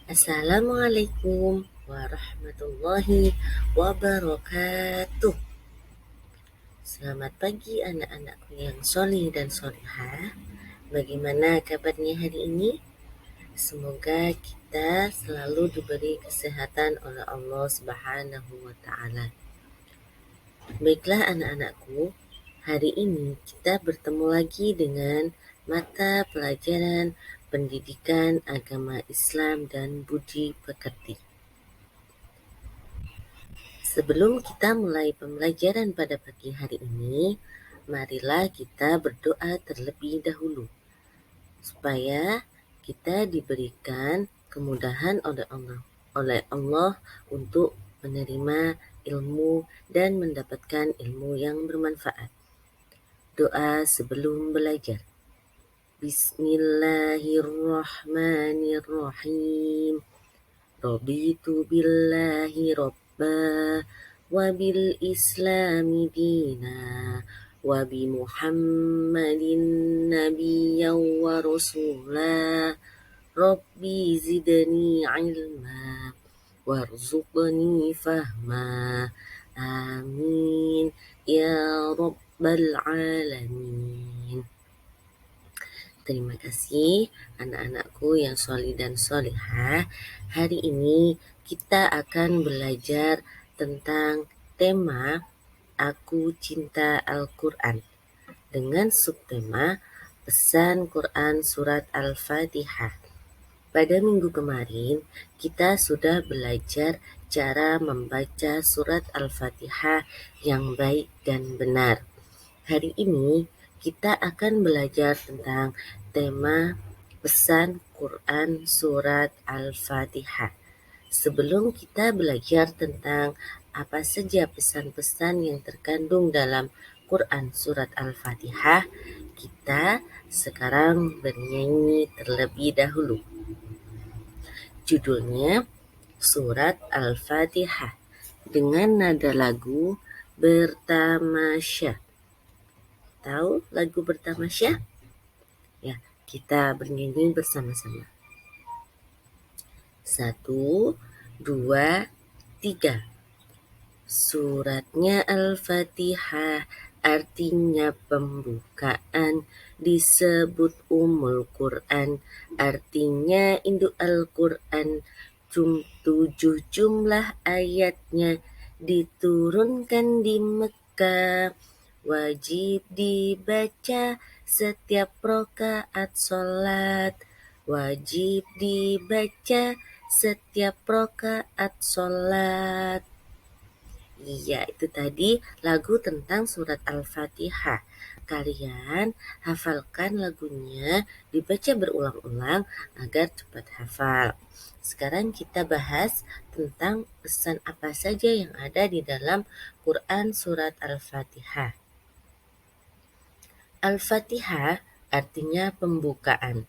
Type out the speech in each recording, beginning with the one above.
Assalamualaikum warahmatullahi wabarakatuh. Selamat pagi anak-anakku yang solih dan solihah. Bagaimana kabarnya hari ini? Semoga kita selalu diberi kesehatan oleh Allah Subhanahu wa Ta'ala. Baiklah anak-anakku, hari ini kita bertemu lagi dengan mata pelajaran pendidikan agama Islam dan budi pekerti. Sebelum kita mulai pembelajaran pada pagi hari ini, marilah kita berdoa terlebih dahulu, supaya kita diberikan kemudahan oleh Allah untuk menerima ilmu dan mendapatkan ilmu yang bermanfaat. Doa sebelum belajar. Bismillahirrahmanirrahim. Raditu billahi rabba wa bil islami dina wa bi muhammadin nabiyyan wa rasula. Rabbi zidni ilma warzuqni fahma. Amin ya rabbal alamin. Terima kasih anak-anakku yang solih dan solihah. Hari ini kita akan belajar tentang tema Aku Cinta Al-Quran dengan subtema Pesan Quran Surat Al-Fatihah. Pada minggu kemarin, kita sudah belajar cara membaca surat Al-Fatihah yang baik dan benar. Hari ini kita akan belajar tentang tema pesan Quran Surat Al-Fatihah. Sebelum kita belajar tentang apa saja pesan-pesan yang terkandung dalam Quran Surat Al-Fatihah, kita sekarang bernyanyi terlebih dahulu. Judulnya Surat Al-Fatihah dengan nada lagu bertamasya. Tahu lagu bertamasya? Ya, kita bernyanyi bersama-sama. 1, 2, 3. Suratnya Al-Fatihah artinya pembukaan, disebut Ummul Quran artinya induk Al-Quran. 7 jumlah ayatnya diturunkan di Mekah, wajib dibaca setiap rakaat sholat. Wajib dibaca setiap rakaat sholat. Iya, itu tadi lagu tentang surat Al-Fatihah. Kalian hafalkan lagunya, dibaca berulang-ulang agar cepat hafal. Sekarang kita bahas tentang pesan apa saja yang ada di dalam Quran surat Al-Fatihah. Al-Fatihah artinya pembukaan.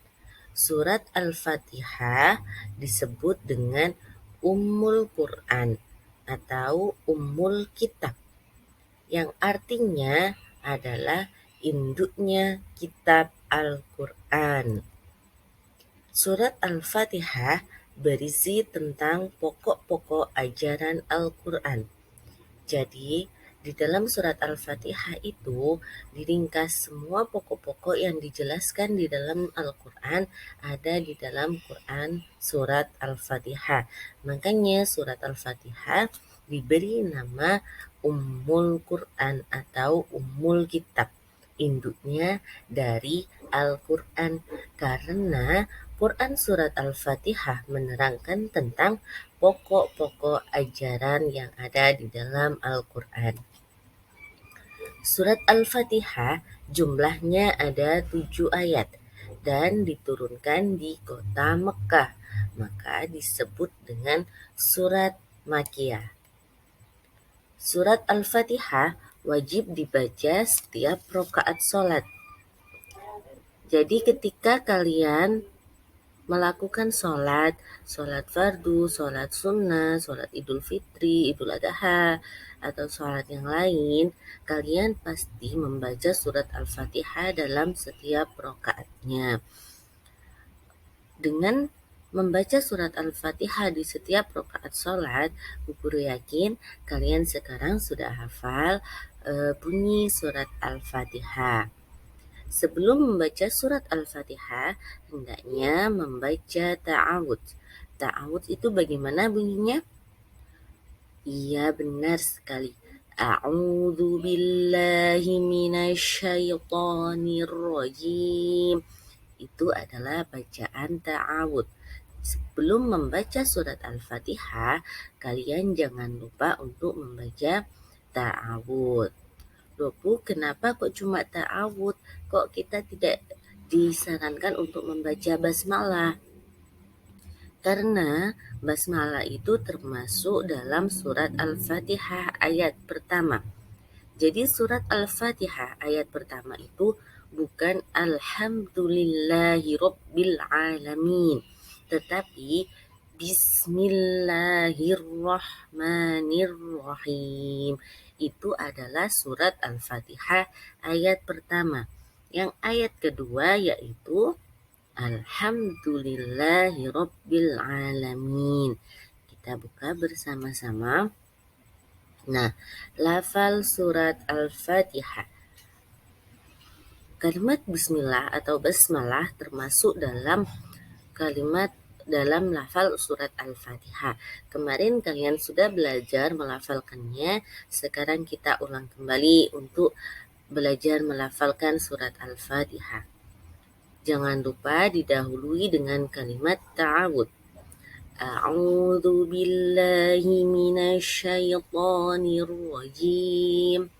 Surat Al-Fatihah disebut dengan Ummul Quran atau Ummul Kitab, yang artinya adalah induknya kitab Al-Quran. Surat Al-Fatihah berisi tentang pokok-pokok ajaran Al-Quran. Jadi, di dalam surat Al-Fatihah itu diringkas semua pokok-pokok yang dijelaskan di dalam Al-Quran ada di dalam Quran surat Al-Fatihah. Makanya surat Al-Fatihah diberi nama Ummul Quran atau Ummul Kitab, induknya dari Al-Quran, karena Quran surat Al-Fatihah menerangkan tentang pokok-pokok ajaran yang ada di dalam Al-Quran. Surat Al-Fatihah jumlahnya ada 7 ayat dan diturunkan di kota Mekah, maka disebut dengan surat Makkiyah. Surat Al-Fatihah wajib dibaca setiap rakaat sholat. Jadi ketika kalian melakukan sholat fardu, sholat sunnah, sholat idul fitri, idul adha, atau sholat yang lain, kalian pasti membaca surat Al-Fatihah dalam setiap rakaatnya. Dengan Membaca surat Al-Fatihah di setiap rakaat sholat, Bu Guru yakin kalian sekarang sudah hafal bunyi surat Al-Fatihah. Sebelum membaca surat Al-Fatihah, hendaknya membaca ta'awudz. Ta'awudz itu bagaimana bunyinya? Iya, benar sekali. A'udzu billahi minasyaitonir rajim. Itu adalah bacaan ta'awudz. Sebelum membaca surat Al-Fatihah, kalian jangan lupa untuk membaca ta'awudz. Loh Bu, kenapa kok cuma ta'awudz? Kok kita tidak disarankan untuk membaca basmalah? Karena basmalah itu termasuk dalam surat Al-Fatihah ayat pertama. Jadi surat Al-Fatihah ayat pertama itu bukan Alhamdulillahirabbil alamin, tetapi Bismillahirrahmanirrahim. Itu adalah surat Al-Fatihah ayat pertama. Yang ayat kedua yaitu Alhamdulillahirabbil alamin. Kita buka bersama-sama. Nah, lafal surat Al-Fatihah. Kalimat bismillah atau basmalah termasuk dalam kalimat dalam lafal surat Al-Fatihah. Kemarin kalian sudah belajar melafalkannya, sekarang kita ulang kembali untuk belajar melafalkan surat Al-Fatihah. Jangan lupa didahului dengan kalimat ta'awudz. A'udzu billahi minasyaitonir rajim.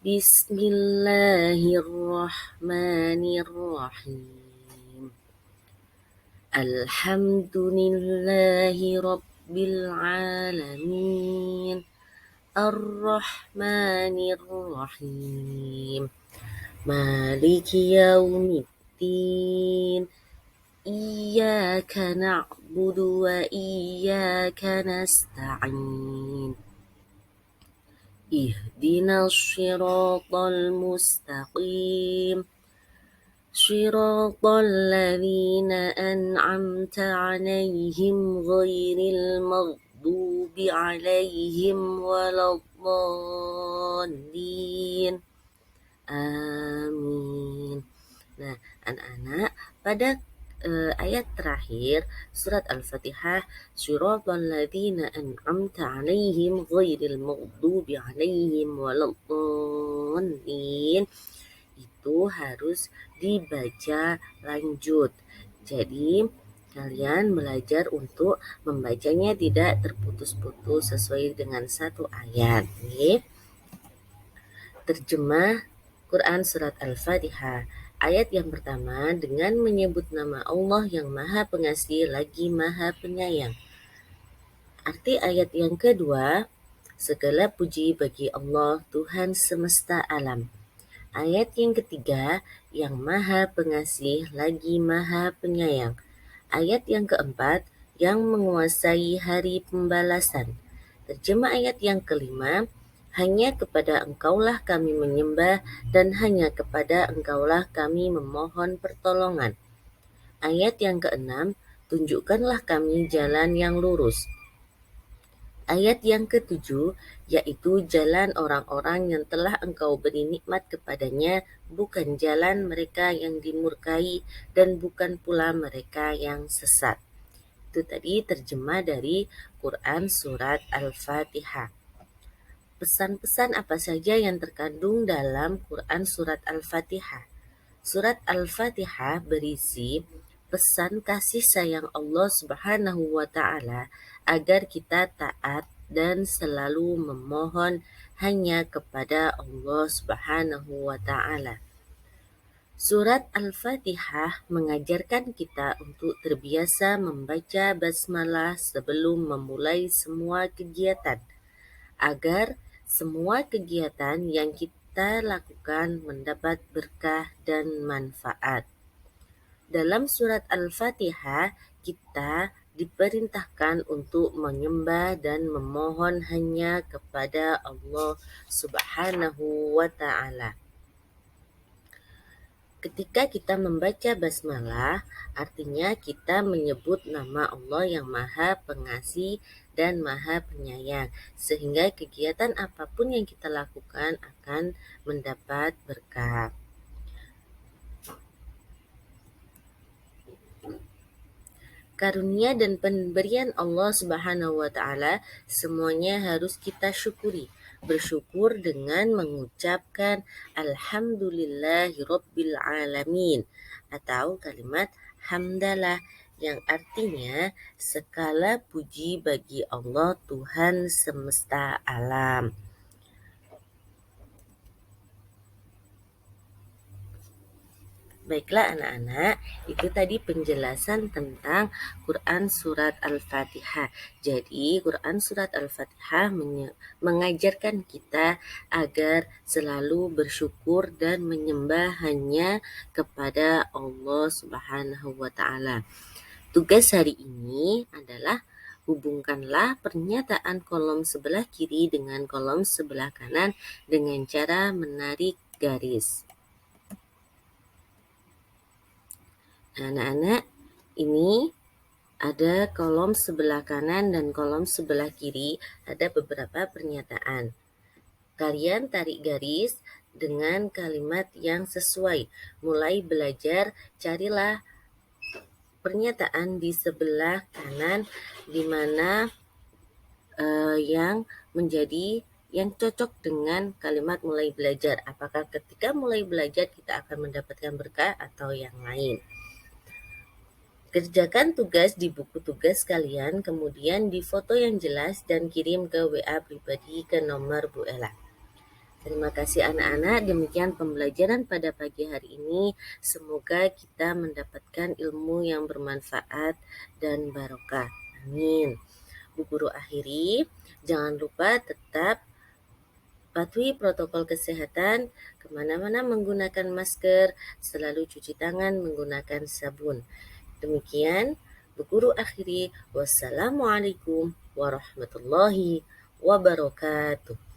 Bismillahirrahmanirrahim. Alhamdulillahi rabbil alamin. Ar-Rahmanir-Rahim. Maliki yaumiddin. Iyyaka na'budu wa iyyaka nasta'in. Ihdinas siratal mustaqim. Siratal ladzina an'amta 'alaihim ghairil maghdubi 'alaihim waladdallin. Amin. Nah, anak-anak, pada ayat terakhir surat Al-Fatihah, Siratal ladzina an'amta 'alaihim ghairil maghdubi 'alaihim waladdallin, itu harus dibaca lanjut. Jadi kalian belajar untuk membacanya tidak terputus-putus sesuai dengan satu ayat. Terjemah Quran surat Al-Fatihah. Ayat yang pertama, dengan menyebut nama Allah yang Maha Pengasih lagi Maha Penyayang. Arti ayat yang kedua, segala puji bagi Allah Tuhan semesta alam. Ayat yang ketiga, yang Maha Pengasih lagi Maha Penyayang. Ayat yang keempat, yang menguasai hari pembalasan. Terjemah ayat yang kelima, hanya kepada Engkaulah kami menyembah dan hanya kepada Engkaulah kami memohon pertolongan. Ayat yang keenam, tunjukkanlah kami jalan yang lurus. Ayat yang ketujuh, yaitu jalan orang-orang yang telah Engkau beri nikmat kepadanya, bukan jalan mereka yang dimurkai dan bukan pula mereka yang sesat. Itu tadi terjemah dari Quran surat Al-Fatihah. Pesan-pesan apa saja yang terkandung dalam Quran surat Al-Fatihah? Surat Al-Fatihah berisi pesan kasih sayang Allah Subhanahu wa Ta'ala agar kita taat dan selalu memohon hanya kepada Allah Subhanahu wa Ta'ala. Surat Al-Fatihah mengajarkan kita untuk terbiasa membaca basmalah sebelum memulai semua kegiatan, agar semua kegiatan yang kita lakukan mendapat berkah dan manfaat. Dalam surat Al-Fatihah, kita diperintahkan untuk menyembah dan memohon hanya kepada Allah Subhanahu wa Ta'ala. Ketika kita membaca basmalah, artinya kita menyebut nama Allah yang Maha Pengasih dan Maha Penyayang, sehingga kegiatan apapun yang kita lakukan akan mendapat berkah. Karunia dan pemberian Allah Subhanahu wa Ta'ala semuanya harus kita syukuri. Bersyukur dengan mengucapkan Alhamdulillahirabbil alamin atau kalimat hamdalah yang artinya segala puji bagi Allah Tuhan semesta alam. Baiklah anak-anak, itu tadi penjelasan tentang Quran Surat Al-Fatihah. Jadi Quran Surat Al-Fatihah mengajarkan kita agar selalu bersyukur dan menyembah hanya kepada Allah Subhanahu wa Ta'ala. Tugas hari ini adalah hubungkanlah pernyataan kolom sebelah kiri dengan kolom sebelah kanan dengan cara menarik garis. Anak-anak, ini ada kolom sebelah kanan dan kolom sebelah kiri, ada beberapa pernyataan. Kalian tarik garis dengan kalimat yang sesuai. Mulai belajar, carilah pernyataan di sebelah kanan di mana yang cocok dengan kalimat mulai belajar. Apakah ketika mulai belajar kita akan mendapatkan berkah atau yang lain? Kerjakan tugas di buku tugas kalian, kemudian difoto yang jelas dan kirim ke WA pribadi ke nomor Bu Ella. Terima kasih anak-anak, demikian pembelajaran pada pagi hari ini. Semoga kita mendapatkan ilmu yang bermanfaat dan barokah. Amin. Bu Guru akhiri, jangan lupa tetap patuhi protokol kesehatan, kemana-mana menggunakan masker, selalu cuci tangan menggunakan sabun. Demikian Bu Guru akhiri. Wassalamualaikum warahmatullahi wabarakatuh.